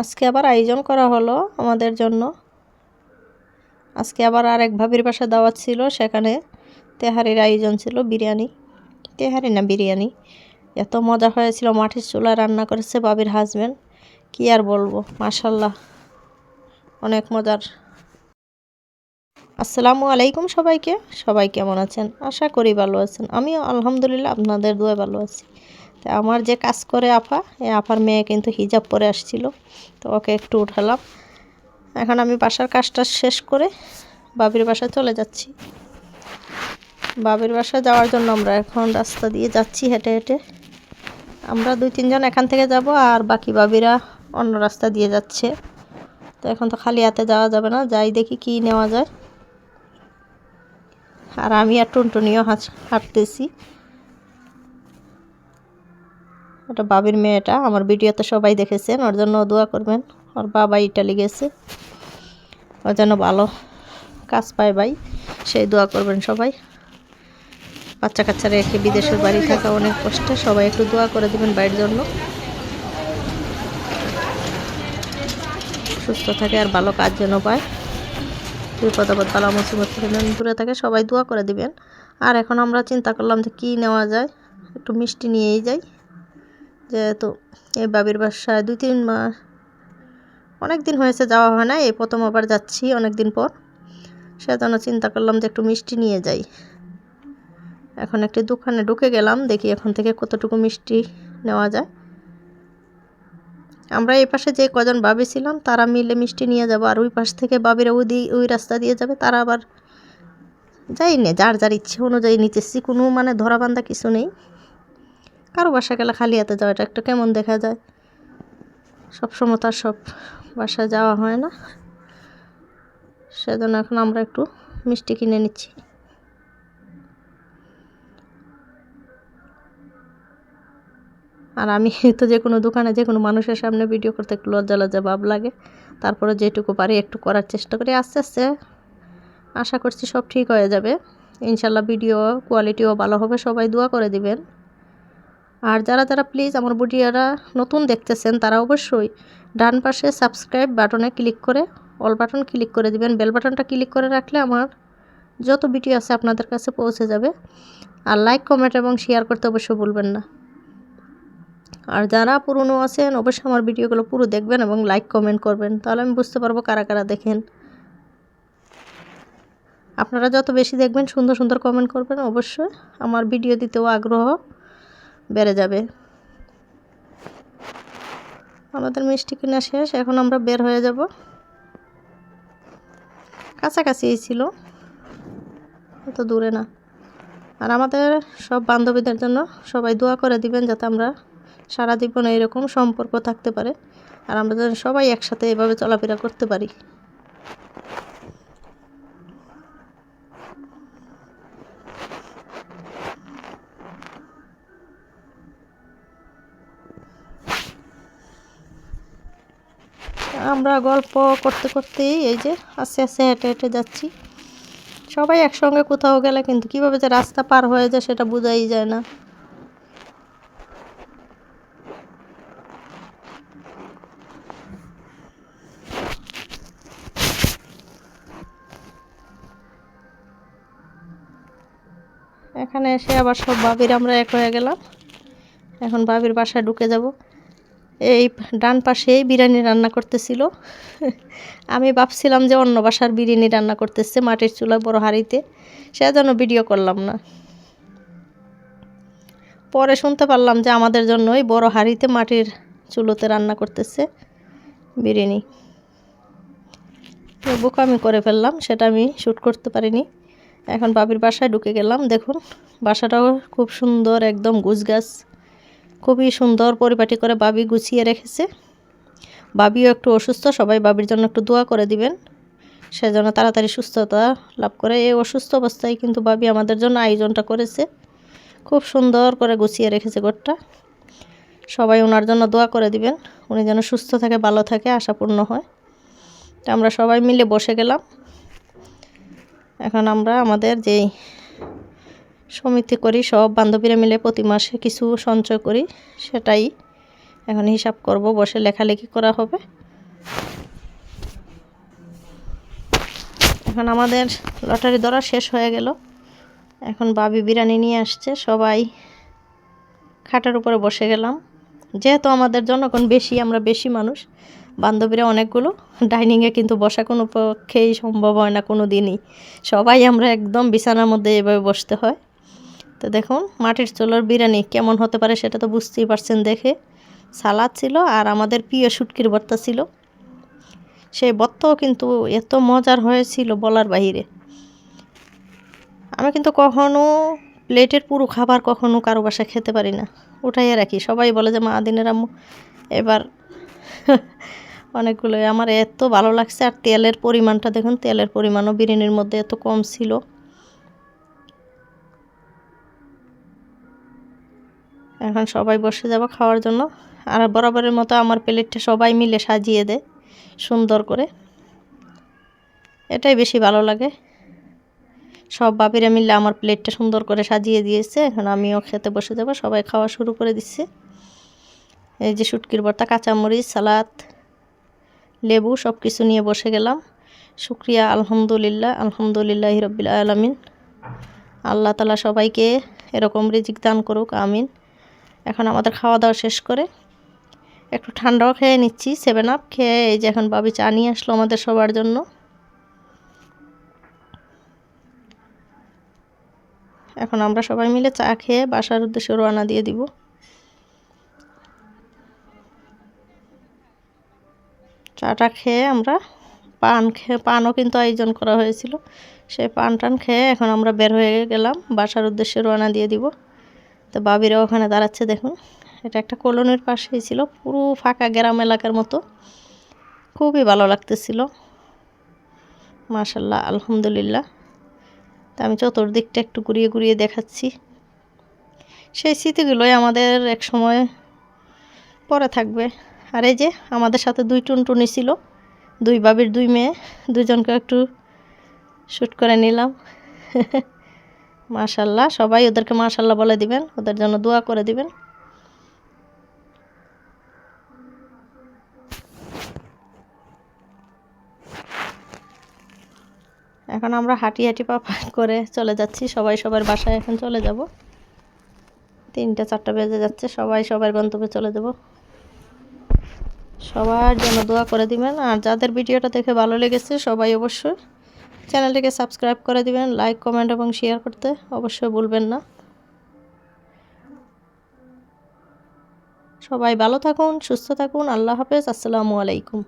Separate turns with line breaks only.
আজকে আবার আয়োজন করা হলো আমাদের জন্য। আজকে আবার আরেক ভাবির বাসায় দাওয়াত ছিল, সেখানে তেহারির আয়োজন ছিল। তেহারি না বিরিয়ানি। এত মজা হয়েছিল, মাটির চুলায় রান্না করেছে ভাবির হাজবেন্ড। কি আর বলবো, মাশাল্লাহ, অনেক মজার। আসসালামু আলাইকুম সবাইকে। সবাই কেমন আছেন? আশা করি ভালো আছেন। আমিও আলহামদুলিল্লাহ আপনাদের দোয়ায় ভালো আছি। তো আমার যে কাজ করে আপা, এই আপার মেয়ে কিন্তু হিজাব পরে আসছিল, তো ওকে একটু উঠালাম। এখন আমি বাসার কাজটা শেষ করে বাবির বাসায় চলে যাচ্ছি। বাবির বাসায় যাওয়ার জন্য আমরা এখন রাস্তা দিয়ে যাচ্ছি হেঁটে হেঁটে। আমরা 2-3 জন এখান থেকে যাব, আর বাকি বাবিরা অন্য রাস্তা দিয়ে যাচ্ছে। তো এখন তো খালি হাতে যাওয়া যাবে না, যাই দেখি কি নেওয়া যায়। আর আমি আর টুনটুনিও হাঁটতেছি। এটা বাবির মেয়েটা, আমার ভিডিওতে সবাই দেখেছেন, ওর জন্য দোয়া করবেন। ওর বাবা ইটালি গেছে, ও যেন ভালো কাজ পায় ভাই, সেই দোয়া করবেন সবাই। বাচ্চা কাচ্চা রেখে বিদেশের বাড়ি থাকা অনেক কষ্ট, সবাই একটু দোয়া করে দেবেন ভাইয়ের জন্য, সুস্থ থাকে আর ভালো কাজ যেন পায়, বিপদ আপদ বালা মুসিবত থেকে দূরে থাকে, সবাই দোয়া করে দিবেন। আর এখন আমরা চিন্তা করলাম যে কী নেওয়া যায়, একটু মিষ্টি নিয়েই যাই, যেহেতু এই বাবির বাসায় 2-3 মাস অনেক দিন হয়েছে যাওয়া হয় না, এই প্রথম আবার যাচ্ছি অনেক দিন পর, সেজন্য চিন্তা করলাম যে একটু মিষ্টি নিয়ে যাই। এখন একটি দোকানে ঢুকে গেলাম, দেখি এখন থেকে কতটুকু মিষ্টি নেওয়া যায়। আমরা এই পাশে যে কজন ভাবি ছিলাম তারা মিলে মিষ্টি নিয়ে যাব, আর ওই পাশ থেকে ভাবিরা ওই রাস্তা দিয়ে যাবে, তারা আবার যাই না, যার যার ইচ্ছে অনুযায়ী নিতেছি, কোনো মানে ধরাবান্ধা কিছু নেই। কারো বাসা গেলে খালি হাতে যাওয়াটা একটু কেমন দেখা যায়, সবসময় তার সব বাসায় যাওয়া হয় না, সেজন্য এখন আমরা একটু মিষ্টি কিনে নিচ্ছি। আর আমি তো যে কোনো দোকানে যে কোনো মানুষের সামনে ভিডিও করতে একটু লজ্জা লজ্জা ভাব লাগে, তারপরে যেটুকু পারি একটু করার চেষ্টা করি। আস্তে আস্তে আশা করছি সব ঠিক হয়ে যাবে ইনশাল্লাহ, ভিডিও কোয়ালিটিও ভালো হবে। সবাই দোয়া করে দিবেন। আর যারা যারা প্লিজ আমার ভিডিওটা নতুন দেখতেছেন, তারা অবশ্যই ডান পাশে সাবস্ক্রাইব বাটনে ক্লিক করে অল বাটন ক্লিক করে দিবেন। বেল বাটনটা ক্লিক করে রাখলে আমার যত ভিডিও আছে আপনাদের কাছে পৌঁছে যাবে। আর লাইক কমেন্ট এবং শেয়ার করতে অবশ্যই ভুলবেন না। আর যারা পুরনো আছেন অবশ্যই আমার ভিডিওগুলো পুরো দেখবেন এবং লাইক কমেন্ট করবেন, তাহলে আমি বুঝতে পারবো কারা কারা দেখেন। আপনারা যত বেশি দেখবেন, সুন্দর সুন্দর কমেন্ট করবেন, অবশ্যই আমার ভিডিও দিতেও আগ্রহ বেড়ে যাবে। আমাদের মিষ্টি কিনা শেষ, এখন আমরা বের হয়ে যাব। কাছাকাছিই ছিল, অত দূরে না। আর আমাদের সব বান্ধবীদের জন্য সবাই দোয়া করে দিবেন, যাতে আমরা সারা জীবন এরকম সম্পর্ক থাকতে পারে, আর আমরা যেন সবাই একসাথে এভাবে চলাফেরা করতে পারি। আমরা গল্প করতে করতেই এই যে আস্তে আস্তে হেঁটে হেঁটে যাচ্ছি। সবাই একসঙ্গে কোথাও গেলে কিন্তু কীভাবে যে রাস্তা পার হয়ে যায় সেটা বোঝাই যায় না। এখানে এসে আবার সব ভাবির আমরা এক হয়ে গেলাম। এখন ভাবির বাসায় ঢুকে যাব। এই ডান পাশেই বিরিয়ানি রান্না করতেছিল। আমি ভাবছিলাম যে অন্য বাসার বিরিয়ানি রান্না করতেছে মাটির চুলায় বড় হাঁড়িতে, সেজন্য ভিডিও করলাম না। পরে শুনতে পারলাম যে আমাদের জন্যই বড় হাঁড়িতে মাটির চুলোতে রান্না করতেছে বিরিয়ানি। বোকামি করে ফেললাম, সেটা আমি শ্যুট করতে পারিনি। এখন বাবির বাসায় ঢুকে গেলাম। দেখুন বাসাটাও খুব সুন্দর, একদম গুছগাছ, খুবই সুন্দর পরিপাটি করে বাবি গুছিয়ে রেখেছে। বাবিও একটু অসুস্থ, সবাই বাবির জন্য একটু দোয়া করে দিবেন, সেজন্য তাড়াতাড়ি সুস্থতা লাভ করে। এই অসুস্থ অবস্থায় কিন্তু বাবি আমাদের জন্য আয়োজনটা করেছে, খুব সুন্দর করে গুছিয়ে রেখেছে ঘরটা। সবাই ওনার জন্য দোয়া করে দিবেন, উনি যেন সুস্থ থাকে, ভালো থাকে, আশাপূর্ণ হয়। তো আমরা সবাই মিলে বসে গেলাম। এখন আমরা আমাদের যেই সমিতি করি, সব বান্ধবীরা মিলে প্রতি মাসে কিছু সঞ্চয় করি, সেটাই এখন হিসাব করব, বসে লেখালেখি করা হবে। এখন আমাদের লটারি ধরা শেষ হয়ে গেল। এখন বাবি বিরিয়ানি নিয়ে আসছে, সবাই খাটের উপরে বসে গেলাম। যেহেতু আমাদের জনগণ বেশি, আমরা বেশি মানুষ, বান্ধবীরা অনেকগুলো, ডাইনিংয়ে কিন্তু বসা কোনো পক্ষেই সম্ভব হয় না কোনো দিনই। সবাই আমরা একদম বিছানার মধ্যে এভাবে বসতে হয়। তো দেখুন মাটির চুলার বিরিয়ানি কেমন হতে পারে সেটা তো বুঝতেই পারছেন দেখে। সালাদ ছিল আর আমাদের প্রিয় শুটকির ভর্তা ছিল। সেই ভর্তাও কিন্তু এত মজার হয়েছিল বলার বাইরে। আমি কিন্তু কখনো প্লেটের পুরো খাবার কখনো কারো বাসায় খেতে পারি না, উঠাইয়া রাখি। সবাই বলে যে মা দিনের আম্মু এবার অনেকগুলো। আমার এত ভালো লাগছে। আর তেলের পরিমাণটা দেখুন, তেলের পরিমাণও বিরিয়ানির মধ্যে এত কম ছিল। এখন সবাই বসে যাব খাওয়ার জন্য। আর বরাবরের মতো আমার প্লেটটা সবাই মিলে সাজিয়ে দেয় সুন্দর করে, এটাই বেশি ভালো লাগে। সব বাপিরা মিলে আমার প্লেটটা সুন্দর করে সাজিয়ে দিয়েছে। এখন আমিও খেতে বসে যাব। সবাই খাওয়া শুরু করে দিচ্ছে। এই যে শুটকির ভর্তা, কাঁচামরিচ, সালাদ, লেবু সব কিছু নিয়ে বসে গেলাম। শুকরিয়া, আলহামদুলিল্লাহ, আলহামদুলিল্লাহি রাব্বিল আলামিন। আল্লাহ তাআলা সবাইকে এরকম রিজিক দান করুক, আমিন। এখন আমাদের খাওয়া দাওয়া শেষ করে একটু ঠান্ডাও খেয়ে নিচ্ছি, 7 আপ খেয়ে। এই যে এখন বাবি চা নিয়ে আসলো আমাদের সবার জন্য। এখন আমরা সবাই মিলে চা খেয়ে বাসার উদ্দেশ্যে রওনা দিয়ে দিব। চাটা খেয়ে আমরা পানও কিন্তু আয়োজন করা হয়েছিল, সেই পান টান খেয়ে এখন আমরা বের হয়ে গেলাম, বাসার উদ্দেশ্যে রওনা দিয়ে দিব। তো বাবিরাও ওখানে দাঁড়াচ্ছে দেখুন। এটা একটা কলোনির পাশেই ছিল, পুরো ফাঁকা গ্রাম এলাকার মতো, খুবই ভালো লাগতেছিল। মাশাল্লাহ, আলহামদুলিল্লাহ। তা আমি চতুর্দিকটা একটু ঘুরিয়ে ঘুরিয়ে দেখাচ্ছি। সেই স্মৃতিগুলোই আমাদের এক সময় পরে থাকবে। আর এই যে আমাদের সাথে 2 টুনটুনি ছিল, 2 বাবির 2 মেয়ে, দুজনকে একটু শ্যুট করে নিলাম। মাশাল্লাহ, সবাই ওদেরকে মাশাল্লাহ বলে দিবেন, ওদের জন্য দোয়া করে দিবেন। এখন আমরা হাঁটি হাঁটি পা করে চলে যাচ্ছি, সবাই সবার বাসায় এখন চলে যাব। 3টা 4টা বেজে যাচ্ছে, সবাই সবার গন্তব্যে চলে যাব। সবার জন্য দোয়া করে দিবেন। আর যাদের ভিডিওটা দেখে ভালো লেগেছে সবাই অবশ্যই চ্যানেলটিকে সাবস্ক্রাইব করে দিবেন, লাইক, কমেন্ট এবং শেয়ার করতে অবশ্যই ভুলবেন না। সবাই ভালো থাকুন, সুস্থ থাকুন। আল্লাহ হাফেজ, আসসালামু আলাইকুম।